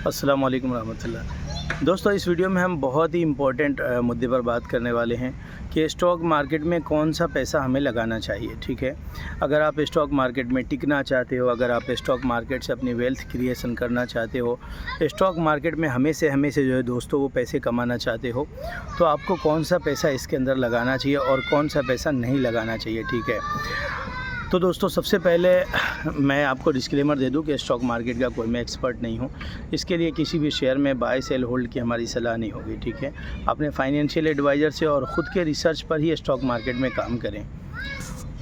अस्सलाम वालेकुम रहमतुल्लाह। दोस्तों, इस वीडियो में हम बहुत ही इम्पोर्टेंट मुद्दे पर बात करने वाले हैं कि स्टॉक मार्केट में कौन सा पैसा हमें लगाना चाहिए। ठीक है, अगर आप स्टॉक मार्केट में टिकना चाहते हो, अगर आप स्टॉक मार्केट से अपनी वेल्थ क्रिएशन करना चाहते हो, स्टॉक मार्केट में हमें से जो है दोस्तों वो पैसे कमाना चाहते हो, तो आपको कौन सा पैसा इसके अंदर लगाना चाहिए और कौन सा पैसा नहीं लगाना चाहिए। ठीक है, तो दोस्तों सबसे पहले मैं आपको डिस्क्लेमर दे दूं कि स्टॉक मार्केट का कोई मैं एक्सपर्ट नहीं हूं। इसके लिए किसी भी शेयर में बाय सेल होल्ड की हमारी सलाह नहीं होगी। ठीक है, अपने फाइनेंशियल एडवाइज़र से और ख़ुद के रिसर्च पर ही स्टॉक मार्केट में काम करें।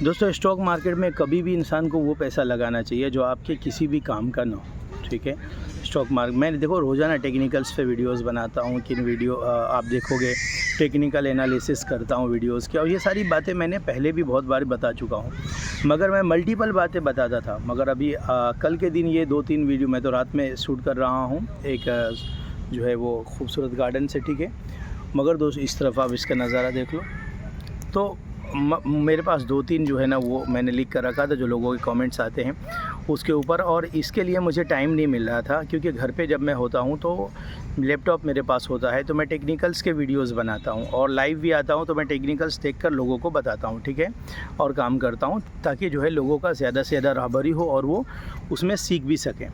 दोस्तों, स्टॉक मार्केट में कभी भी इंसान को वो पैसा लगाना चाहिए जो आपके किसी भी काम का ना हो। ठीक है, स्टॉक मार्केट मैं देखो रोज़ाना टेक्निकल्स पे वीडियोस बनाता हूँ। किन वीडियो आप देखोगे टेक्निकल एनालिसिस करता हूँ वीडियोस की, और ये सारी बातें मैंने पहले भी बहुत बार बता चुका हूँ, मगर मैं मल्टीपल बातें बताता था। मगर अभी कल के दिन ये 2-3 वीडियो मैं तो रात में शूट कर रहा हूँ एक जो है वो खूबसूरत गार्डन से। ठीक है, मगर दोस्तों इस तरफ आप इसका नज़ारा देख लो, तो मेरे पास 2-3 जो है ना वो मैंने लिख कर रखा था जो लोगों के कमेंट्स आते हैं उसके ऊपर, और इसके लिए मुझे टाइम नहीं मिल रहा था क्योंकि घर पे जब मैं होता हूँ तो लैपटॉप मेरे पास होता है, तो मैं टेक्निकल्स के वीडियोस बनाता हूँ और लाइव भी आता हूँ, तो मैं टेक्निकल्स देखकर लोगों को बताता हूँ। ठीक है, और काम करता हूँ ताकि जो है लोगों का ज़्यादा से ज़्यादा राहबरी हो और वो उसमें सीख भी सकें।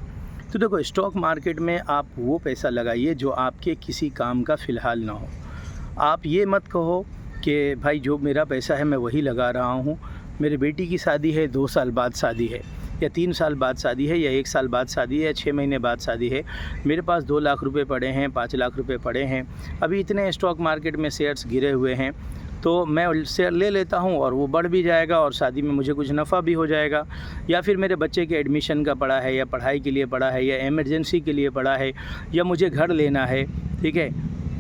तो देखो, स्टॉक मार्केट में आप वो पैसा लगाइए जो आपके किसी काम का फ़िलहाल ना हो। आप ये मत कहो कि भाई जो मेरा पैसा है मैं वही लगा रहा हूँ, मेरी बेटी की शादी है 2 साल बाद शादी है, या 3 साल बाद शादी है, या 1 साल बाद शादी है, या 6 महीने बाद शादी है, मेरे पास 2 लाख रुपए पड़े हैं, 5 लाख रुपए पड़े हैं, अभी इतने स्टॉक मार्केट में शेयर्स गिरे हुए हैं, तो मैं शेयर ले लेता हूँ और वो बढ़ भी जाएगा और शादी में मुझे कुछ नफ़ा भी हो जाएगा, या फिर मेरे बच्चे के एडमिशन का पड़ा है, या पढ़ाई के लिए पड़ा है, या इमरजेंसी के लिए पड़ा है, या मुझे घर लेना है। ठीक है,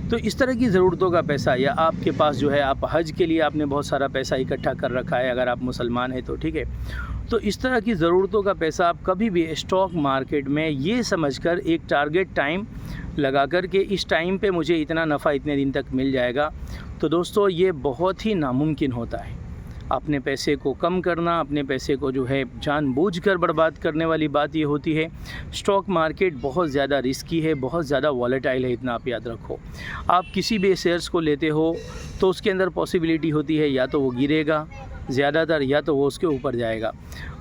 तो इस तरह की ज़रूरतों का पैसा, या आपके पास जो है आप हज के लिए आपने बहुत सारा पैसा इकट्ठा कर रखा है अगर आप मुसलमान हैं तो। ठीक है, तो इस तरह की ज़रूरतों का पैसा आप कभी भी स्टॉक मार्केट में ये समझकर एक टारगेट टाइम लगा कर के इस टाइम पे मुझे इतना नफ़ा इतने दिन तक मिल जाएगा, तो दोस्तों ये बहुत ही नामुमकिन होता है। अपने पैसे को कम करना, अपने पैसे को जो है जानबूझकर बर्बाद करने वाली बात ये होती है। स्टॉक मार्केट बहुत ज़्यादा रिस्की है, बहुत ज़्यादा वॉलेटाइल है, इतना आप याद रखो। आप किसी भी शेयर्स को लेते हो तो उसके अंदर पॉसिबिलिटी होती है या तो वो गिरेगा ज़्यादातर, या तो वो उसके ऊपर जाएगा।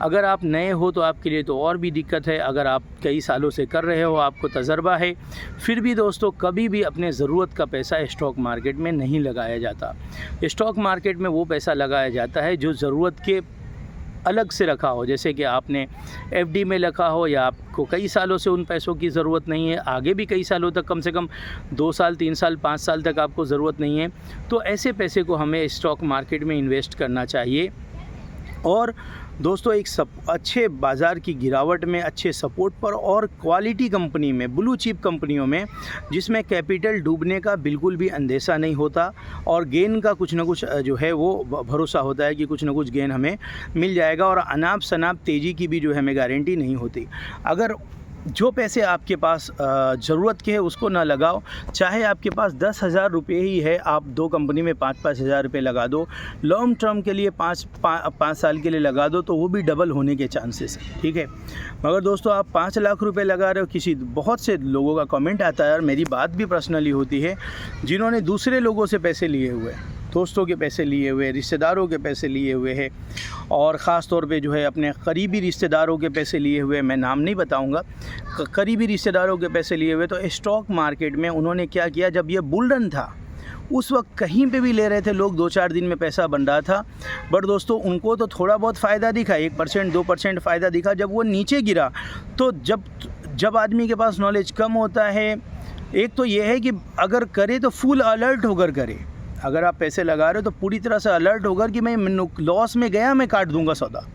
अगर आप नए हो तो आपके लिए तो और भी दिक्कत है। अगर आप कई सालों से कर रहे हो, आपको तजर्बा है, फिर भी दोस्तों कभी भी अपने ज़रूरत का पैसा स्टॉक मार्केट में नहीं लगाया जाता। स्टॉक मार्केट में वो पैसा लगाया जाता है जो ज़रूरत के अलग से रखा हो, जैसे कि आपने एफडी में रखा हो, या आपको कई सालों से उन पैसों की ज़रूरत नहीं है, आगे भी कई सालों तक, कम से कम 2 साल 3 साल 5 साल तक आपको ज़रूरत नहीं है, तो ऐसे पैसे को हमें स्टॉक मार्केट में इन्वेस्ट करना चाहिए। और दोस्तों एक अच्छे बाज़ार की गिरावट में, अच्छे सपोर्ट पर और क्वालिटी कंपनी में, ब्लू चिप कंपनियों में जिसमें कैपिटल डूबने का बिल्कुल भी अंदेशा नहीं होता और गेन का कुछ ना कुछ जो है वो भरोसा होता है कि कुछ ना कुछ गेन हमें मिल जाएगा, और अनाप शनाप तेज़ी की भी जो है हमें गारंटी नहीं होती। अगर जो पैसे आपके पास ज़रूरत के है उसको ना लगाओ, चाहे आपके पास 10,000 रुपये ही है, आप 2 कंपनी में 5-5 हज़ार रुपये लगा दो, लॉन्ग टर्म के लिए 5 साल के लिए लगा दो, तो वो भी डबल होने के चांसेस है। ठीक है, मगर दोस्तों आप 5 लाख रुपये लगा रहे हो, बहुत से लोगों का कमेंट आता है और मेरी बात भी पर्सनली होती है, जिन्होंने दूसरे लोगों से पैसे लिए हुए हैं, दोस्तों के पैसे लिए हुए, रिश्तेदारों के पैसे लिए हुए हैं, और ख़ास तौर पे जो है अपने करीबी रिश्तेदारों के पैसे लिए हुए, मैं नाम नहीं बताऊंगा, करीबी रिश्तेदारों के पैसे लिए हुए। तो स्टॉक मार्केट में उन्होंने क्या किया, जब ये बुल रन था उस वक्त कहीं पे भी ले रहे थे लोग, 2-4 दिन में पैसा बन रहा था, बट दोस्तों उनको तो थोड़ा बहुत फ़ायदा दिखा, 1% 2% फ़ायदा दिखा। जब वो नीचे गिरा तो जब आदमी के पास नॉलेज कम होता है, एक तो ये है कि अगर करे तो फुल अलर्ट होकर करे। अगर आप पैसे लगा रहे हो तो पूरी तरह से अलर्ट होकर कि मैं लॉस में गया मैं काट दूंगा सौदा,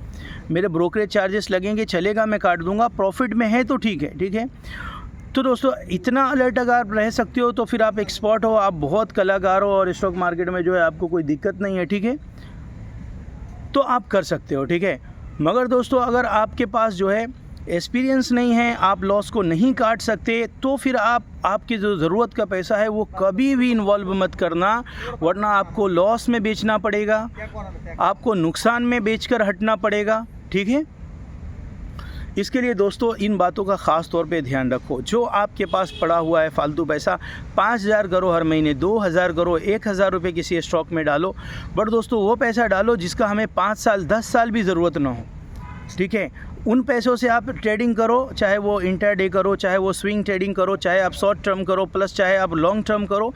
मेरे ब्रोकरेज चार्जेस लगेंगे चलेगा, मैं काट दूंगा, प्रॉफिट में है तो ठीक है। ठीक है, तो दोस्तों इतना अलर्ट अगर आप रह सकते हो तो फिर आप एक्सपर्ट हो, आप बहुत कलाकार हो, और स्टॉक मार्केट में जो है आपको कोई दिक्कत नहीं है। ठीक है, तो आप कर सकते हो। ठीक है, मगर दोस्तों अगर आपके पास जो है एक्सपीरियंस नहीं है, आप लॉस को नहीं काट सकते, तो फिर आपकी जो ज़रूरत का पैसा है वो कभी भी इन्वॉल्व मत करना, वरना आपको लॉस में बेचना पड़ेगा, आपको नुकसान में बेचकर हटना पड़ेगा। ठीक है, इसके लिए दोस्तों इन बातों का ख़ास तौर पे ध्यान रखो। जो आपके पास पड़ा हुआ है फालतू पैसा, 5,000 करो हर महीने, 2,000 करो, 1,000 रुपये किसी स्टॉक में डालो, बट दोस्तों वो पैसा डालो जिसका हमें 5 साल 10 साल भी ज़रूरत ना हो, ठीक है। उन पैसों से आप ट्रेडिंग करो, चाहे वो इंटरडे करो, चाहे वो स्विंग ट्रेडिंग करो, चाहे आप शॉर्ट टर्म करो, प्लस चाहे आप लॉन्ग टर्म करो,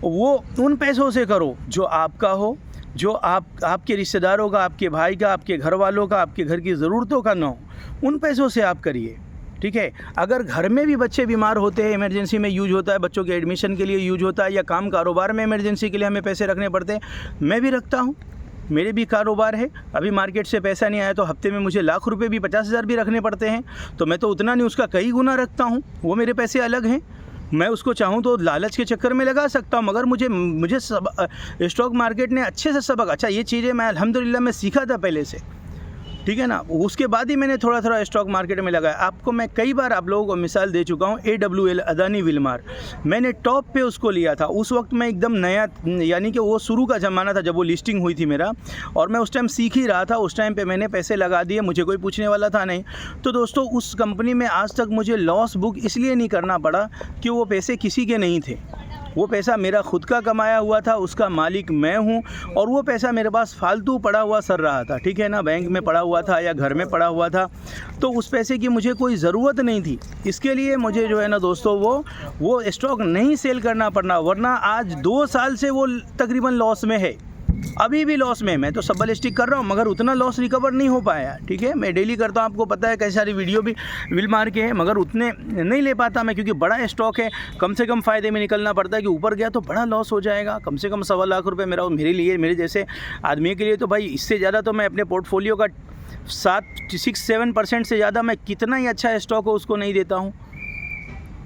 वो उन पैसों से करो जो आपका हो, जो आपके रिश्तेदारों का, आपके भाई का, आपके घर वालों का, आपके घर की ज़रूरतों का ना हो, उन पैसों से आप करिए, ठीक है। अगर घर में भी बच्चे बीमार होते हैं, इमरजेंसी में यूज होता है, बच्चों के एडमिशन के लिए यूज होता है, या काम कारोबार में इमरजेंसी के लिए हमें पैसे रखने पड़ते हैं, मैं भी रखता हूँ, मेरे भी कारोबार है। अभी मार्केट से पैसा नहीं आया तो हफ्ते में मुझे लाख रुपए भी, 50,000 भी रखने पड़ते हैं, तो मैं तो उतना नहीं, उसका कई गुना रखता हूँ, वो मेरे पैसे अलग हैं। मैं उसको चाहूँ तो लालच के चक्कर में लगा सकता हूँ, मगर मुझे स्टॉक मार्केट ने अच्छे से सबक, अच्छा ये चीज़ें मैं अल्हम्दुलिल्लाह मैं सीखा था पहले से, ठीक है ना, उसके बाद ही मैंने थोड़ा थोड़ा स्टॉक मार्केट में लगाया। आपको मैं कई बार आप लोगों को मिसाल दे चुका हूँ, AWL अदानी विलमार, मैंने टॉप पे उसको लिया था। उस वक्त मैं एकदम नया, यानी कि वो शुरू का ज़माना था जब वो लिस्टिंग हुई थी मेरा, और मैं उस टाइम सीख ही रहा था। उस टाइम पे मैंने पैसे लगा दिए, मुझे कोई पूछने वाला था नहीं। तो दोस्तों उस कंपनी में आज तक मुझे लॉस बुक इसलिए नहीं करना पड़ा कि वो पैसे किसी के नहीं थे, वो पैसा मेरा खुद का कमाया हुआ था, उसका मालिक मैं हूँ, और वो पैसा मेरे पास फालतू पड़ा हुआ सर रहा था, ठीक है ना, बैंक में पड़ा हुआ था या घर में पड़ा हुआ था, तो उस पैसे की मुझे कोई ज़रूरत नहीं थी। इसके लिए मुझे जो है ना दोस्तों वो स्टॉक नहीं सेल करना पड़ना, वरना आज 2 साल से वो तकरीबन लॉस में है, अभी भी लॉस में। मैं तो सबल स्टिक कर रहा हूँ मगर उतना लॉस रिकवर नहीं हो पाया, ठीक है। मैं डेली करता हूँ, आपको पता है, कई सारी वीडियो भी विलमार के हैं, मगर उतने नहीं ले पाता मैं, क्योंकि बड़ा स्टॉक है, कम से कम फ़ायदे में निकलना पड़ता है कि ऊपर गया तो बड़ा लॉस हो जाएगा। कम से कम 1.25 लाख रुपये मेरे लिए, मेरे जैसे आदमी के लिए तो भाई इससे ज़्यादा तो मैं अपने पोर्टफोलियो का 6-7% से ज़्यादा मैं कितना ही अच्छा स्टॉक हो उसको नहीं देता हूँ।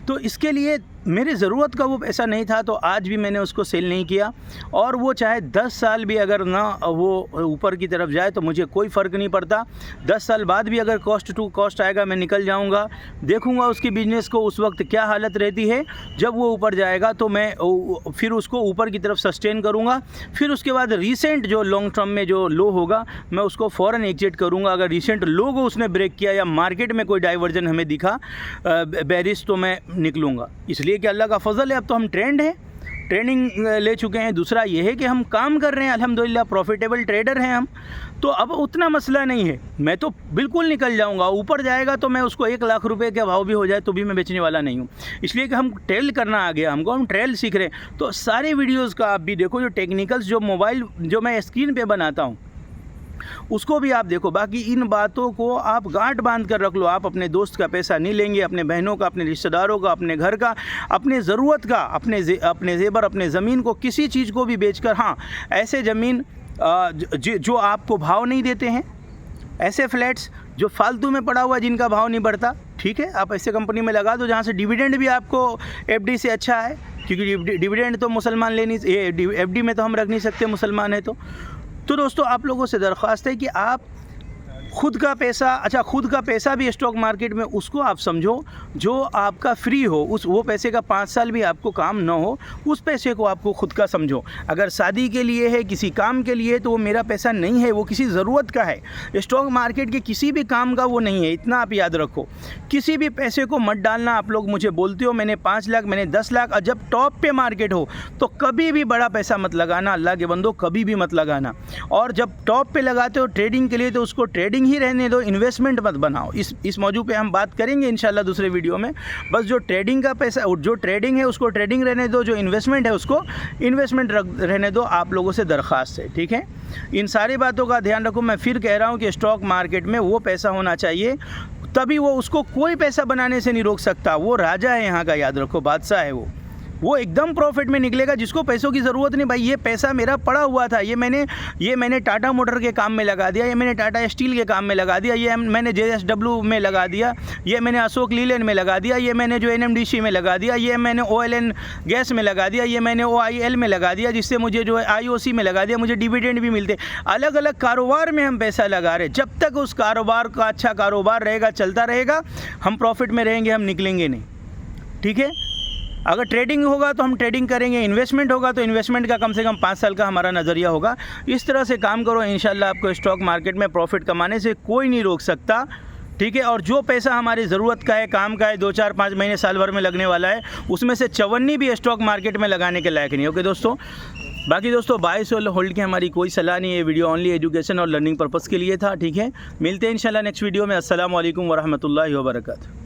तो इसके लिए मेरी ज़रूरत का वो पैसा नहीं था, तो आज भी मैंने उसको सेल नहीं किया, और वो चाहे 10 साल भी अगर ना वो ऊपर की तरफ जाए तो मुझे कोई फ़र्क नहीं पड़ता। 10 साल बाद भी अगर कॉस्ट टू कॉस्ट आएगा, मैं निकल जाऊंगा, देखूंगा उसकी बिज़नेस को उस वक्त क्या हालत रहती है। जब वो ऊपर जाएगा तो मैं फिर उसको ऊपर की तरफ सस्टेन करूँगा, फिर उसके बाद रिसेंट जो लॉन्ग टर्म में जो लो होगा मैं उसको फ़ौरन एग्जिट करूँगा। अगर रिसेंट लो को उसने ब्रेक किया या मार्केट में कोई डाइवर्जन हमें दिखा बेरिश, तो मैं निकलूँगा, इसलिए कि अल्लाह का फजल है, अब तो हम ट्रेनिंग ले चुके हैं। दूसरा ये है कि हम काम कर रहे हैं, अल्हम्दुलिल्लाह प्रॉफिटेबल ट्रेडर हैं हम, तो अब उतना मसला नहीं है, मैं तो बिल्कुल निकल जाऊंगा। ऊपर जाएगा तो मैं उसको 1 लाख रुपए के भाव भी हो जाए तो भी मैं बेचने वाला नहीं हूँ, इसलिए कि हम ट्रेल करना आ गया हमको, हम ट्रेल सीख रहे हैं। तो सारे वीडियोज़ का आप भी देखो, जो टेक्निकल्स जो मैं स्क्रीन पर बनाता हूँ उसको भी आप देखो। बाकी इन बातों को आप गांठ बांध कर रख लो। आप अपने दोस्त का पैसा नहीं लेंगे, अपने बहनों का, अपने रिश्तेदारों का, अपने घर का, अपने ज़रूरत का, अपने ज़ेवर, अपने ज़मीन को, किसी चीज़ को भी बेचकर, हाँ ऐसे ज़मीन जो आपको भाव नहीं देते हैं, ऐसे फ्लैट्स जो फालतू में पड़ा हुआ है जिनका भाव नहीं बढ़ता, ठीक है, आप ऐसे कंपनी में लगा दो जहाँ से डिविडेंड भी आपको FD से अच्छा है, क्योंकि डिविडेंड तो मुसलमान ले नहीं, FD में तो हम रख नहीं सकते, मुसलमान है तो दोस्तों आप लोगों से दरख्वास्त है कि आप खुद का पैसा भी स्टॉक मार्केट में उसको आप समझो जो आपका फ्री हो, वो पैसे का 5 साल भी आपको काम ना हो, उस पैसे को आपको खुद का समझो। अगर शादी के लिए है, किसी काम के लिए, तो वो मेरा पैसा नहीं है, वो किसी ज़रूरत का है। स्टॉक मार्केट के किसी भी काम का वो नहीं है, इतना आप याद रखो। किसी भी पैसे को मत डालना। आप लोग मुझे बोलते हो मैंने 5 लाख, मैंने 10 लाख, और जब टॉप पे मार्केट हो तो कभी भी बड़ा पैसा मत लगाना, अल्लाह के बंदो कभी भी मत लगाना। और जब टॉप पे लगाते हो ट्रेडिंग के लिए तो उसको ट्रेडिंग ही रहने दो, इन्वेस्टमेंट मत बनाओ। इस मौजू पे हम बात करेंगे इंशाल्लाह दूसरे वीडियो में। बस जो ट्रेडिंग का पैसा, जो ट्रेडिंग है उसको ट्रेडिंग रहने दो, जो इन्वेस्टमेंट है उसको इन्वेस्टमेंट रहने दो। आप लोगों से दरख्वास्त है, ठीक है। इन सारी बातों का ध्यान रखो। मैं फिर कह रहा हूँ कि स्टॉक मार्केट में वो पैसा होना चाहिए, तभी वो, उसको कोई पैसा बनाने से नहीं रोक सकता। वो राजा है यहाँ का, याद रखो, बादशाह है वो एकदम प्रॉफिट में निकलेगा, जिसको पैसों की ज़रूरत नहीं। भाई ये पैसा मेरा पड़ा हुआ था, ये मैंने टाटा मोटर के काम में लगा दिया, ये मैंने टाटा स्टील के काम में लगा दिया, ये मैंने JSW में लगा दिया, ये मैंने अशोक लीलैंड में लगा दिया, ये मैंने जो NMDC में लगा दिया, ये मैंने ऑयल एंड गैस में लगा दिया, ये मैंने OIL में लगा दिया, जिससे मुझे जो है IOC में लगा दिया, मुझे डिविडेंड भी मिलते। अलग अलग कारोबार में हम पैसा लगा रहे, जब तक उस कारोबार का अच्छा कारोबार रहेगा, चलता रहेगा, हम प्रॉफिट में रहेंगे, हम निकलेंगे नहीं, ठीक है। अगर ट्रेडिंग होगा तो हम ट्रेडिंग करेंगे, इन्वेस्टमेंट होगा तो इन्वेस्टमेंट का कम से कम 5 साल का हमारा नज़रिया होगा। इस तरह से काम करो, इंशाल्लाह आपको स्टॉक मार्केट में प्रॉफिट कमाने से कोई नहीं रोक सकता, ठीक है। और जो पैसा हमारी ज़रूरत का है, काम का है, 2 4 5 महीने साल भर में लगने वाला है, उसमें से 54 भी स्टॉक मार्केट में लगाने के लायक नहीं। ओके दोस्तों, बाकी दोस्तों बाय सेल होल्ड की हमारी कोई सलाह नहीं है, वीडियो ओनली एजुकेशन और लर्निंग पर्पज़ के लिए था। ठीक है, मिलते हैं इंशाल्लाह नेक्स्ट वीडियो में। अस्सलाम वालेकुम वरहमतुल्लाहि वबरकातुहू।